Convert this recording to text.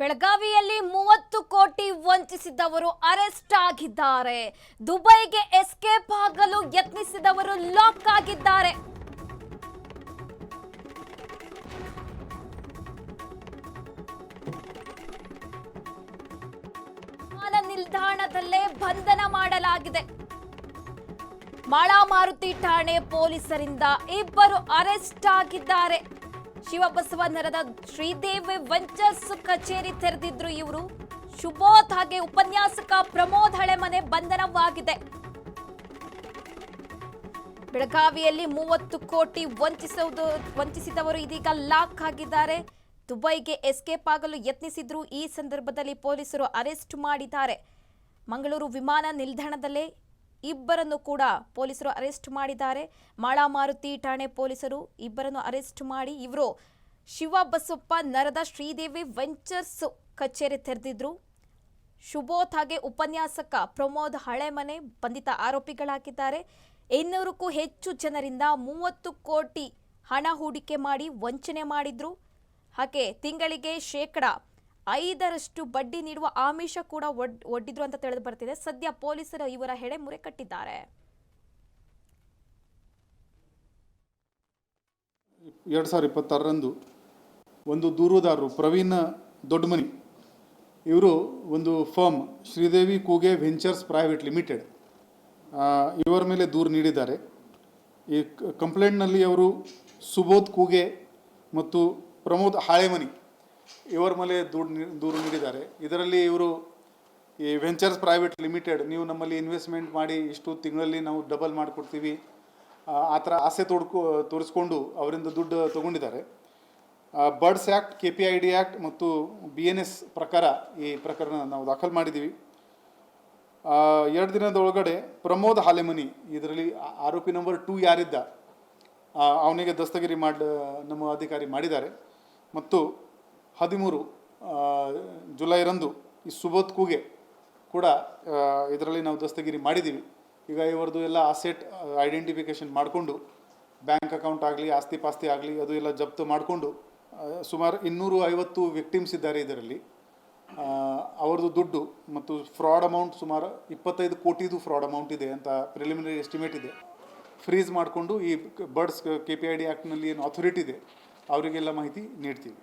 ಬೆಳಗಾವಿಯಲ್ಲಿ 30 ಕೋಟಿ ವಂಚಿಸಿದವರು ಅರೆಸ್ಟ್ ಆಗಿದ್ದಾರೆ. ದುಬೈಗೆ ಎಸ್ಕೇಪ್ ಆಗಲು ಯತ್ನಿಸಿದವರು ಲಾಕ್ ಆಗಿದ್ದಾರೆ. ವಿಮಾನ ನಿಲ್ದಾಣದಲ್ಲೇ ಬಂಧನ ಮಾಡಲಾಗಿದೆ. ಮಾಳಮಾರುತಿ ಠಾಣೆ ಪೊಲೀಸರಿಂದ ಇಬ್ಬರು ಅರೆಸ್ಟ್ ಆಗಿದ್ದಾರೆ. ಶಿವಬಸವ ನಗರದ ಶ್ರೀದೇವಿ ವೆಂಚರ್ಸ್ ಕಚೇರಿ ತೆರೆದಿದ್ರು ಇವರು. ಶುಭೋತ್ ಹಾಗೆ ಉಪನ್ಯಾಸಕ ಪ್ರಮೋದ್ ಹಳೆಮನೆ ಬೆಳಗಾವಿಯಲ್ಲಿ 30 ಕೋಟಿ ವಂಚಿಸಿದವರು ಇದೀಗ ಲಾಕ್ ಆಗಿದ್ದಾರೆ. ದುಬೈಗೆ ಎಸ್ಕೇಪ್ ಆಗಲು ಯತ್ನಿಸಿದ್ರು. ಈ ಸಂದರ್ಭದಲ್ಲಿ ಪೊಲೀಸರು ಅರೆಸ್ಟ್ ಮಾಡಿದ್ದಾರೆ. ಮಂಗಳೂರು ವಿಮಾನ ನಿಲ್ದಾಣದಲ್ಲೇ ಇಬ್ಬರನ್ನು ಕೂಡ ಪೊಲೀಸರು ಅರೆಸ್ಟ್ ಮಾಡಿದ್ದಾರೆ. ಮಾಳಮಾರುತಿ ಠಾಣೆ ಪೊಲೀಸರು ಇಬ್ಬರನ್ನು ಅರೆಸ್ಟ್ ಮಾಡಿ ಇವರು ಶಿವಬಸಪ್ಪ ನಗರದ ಶ್ರೀದೇವಿ ವೆಂಚರ್ಸ್ ಕಚೇರಿ ತೆರೆದಿದ್ರು. ಶುಭೋತ್ ಹಾಗೆ ಉಪನ್ಯಾಸಕ ಪ್ರಮೋದ್ ಹಳೆಮನೆ ಬಂಧಿತ ಆರೋಪಿಗಳಾಗಿದ್ದಾರೆ. 200ಕ್ಕೂ ಹೆಚ್ಚು ಜನರಿಂದ 30 ಕೋಟಿ ಹಣ ಹೂಡಿಕೆ ಮಾಡಿ ವಂಚನೆ ಮಾಡಿದ್ರು. ಹಾಗೆ ತಿಂಗಳಿಗೆ 5% ಬಡ್ಡಿ ನೀಡುವ ಆಮಿಷ ಕೂಡ ಒಡ್ಡಿದ್ರು ಅಂತ ತಿಳಿದು ಬರ್ತಿದೆ. ಸದ್ಯ ಪೊಲೀಸರು ಇವರ ಹೆಡೆ ಮುರೆ ಕಟ್ಟಿದ್ದಾರೆ. 2026ರಂದು ಒಂದು ದೂರುದಾರರು ಪ್ರವೀಣ್ ದೊಡ್ಡಮನಿ ಇವರು ಒಂದು ಫರ್ಮ್ ಶ್ರೀದೇವಿ ಕೂಗೆ ವೆಂಚರ್ಸ್ ಪ್ರೈವೇಟ್ ಲಿಮಿಟೆಡ್ ಇವರ ಮೇಲೆ ದೂರು ನೀಡಿದ್ದಾರೆ. ಈ ಕಂಪ್ಲೇಂಟ್ನಲ್ಲಿ ಅವರು ಸುಬೋಧ್ ಕೂಗೆ ಮತ್ತು ಪ್ರಮೋದ್ ಹಾಳೆಮನಿ ಇವರ ಮೇಲೆ ದೂರು ನೀಡಿದ್ದಾರೆ. ಇದರಲ್ಲಿ ಇವರು ಈ ವೆಂಚರ್ಸ್ ಪ್ರೈವೇಟ್ ಲಿಮಿಟೆಡ್ ನೀವು ನಮ್ಮಲ್ಲಿ ಇನ್ವೆಸ್ಟ್ಮೆಂಟ್ ಮಾಡಿ ಇಷ್ಟು ತಿಂಗಳಲ್ಲಿ ನಾವು ಡಬಲ್ ಮಾಡಿಕೊಡ್ತೀವಿ ಆ ಥರ ಆಸೆ ತೋರಿಸ್ಕೊಂಡು ಅವರಿಂದ ದುಡ್ಡು ತೊಗೊಂಡಿದ್ದಾರೆ. ಬರ್ಡ್ಸ್ ಆ್ಯಕ್ಟ್, KPID ಆ್ಯಕ್ಟ್ ಮತ್ತು BNS ಪ್ರಕಾರ ಈ ಪ್ರಕರಣ ನಾವು ದಾಖಲು ಮಾಡಿದ್ದೀವಿ. 2 ದಿನದ ಒಳಗಡೆ ಪ್ರಮೋದ್ ಹಾಲೆಮನಿ ಇದರಲ್ಲಿ ಆರೋಪಿ ನಂಬರ್ 2 ಯಾರಿದ್ದ ಅವನಿಗೆ ದಸ್ತಗಿರಿ ನಮ್ಮ ಅಧಿಕಾರಿ ಮಾಡಿದ್ದಾರೆ. ಮತ್ತು 13 ಜುಲೈರಂದು ಈ ಸುಬೋಧ್ ಕೂಗೆ ಕೂಡ ಇದರಲ್ಲಿ ನಾವು ದಸ್ತಗಿರಿ ಮಾಡಿದ್ದೀವಿ. ಈಗ ಇವರದು ಎಲ್ಲ ಅಸೆಟ್ ಐಡೆಂಟಿಫಿಕೇಷನ್ ಮಾಡಿಕೊಂಡು ಬ್ಯಾಂಕ್ ಅಕೌಂಟ್ ಆಗಲಿ ಆಸ್ತಿ ಪಾಸ್ತಿ ಆಗಲಿ ಅದು ಎಲ್ಲ ಜಪ್ತು ಮಾಡಿಕೊಂಡು ಸುಮಾರು 250 ವಿಕ್ಟಿಮ್ಸ್ ಇದ್ದಾರೆ. ಇದರಲ್ಲಿ ಅವ್ರದ್ದು ದುಡ್ಡು ಮತ್ತು ಫ್ರಾಡ್ ಅಮೌಂಟ್ ಸುಮಾರು 25 ಕೋಟಿದು ಫ್ರಾಡ್ ಅಮೌಂಟ್ ಇದೆ ಅಂತ ಪ್ರಿಲಿಮಿನರಿ ಎಸ್ಟಿಮೇಟ್ ಇದೆ. ಫ್ರೀಸ್ ಮಾಡಿಕೊಂಡು ಈ ಬರ್ಡ್ಸ್ KPID ಆ್ಯಕ್ಟ್ನಲ್ಲಿ ಏನು ಅಥಾರಿಟಿ ಇದೆ ಅವರಿಗೆಲ್ಲ ಮಾಹಿತಿ ನೀಡ್ತೀವಿ.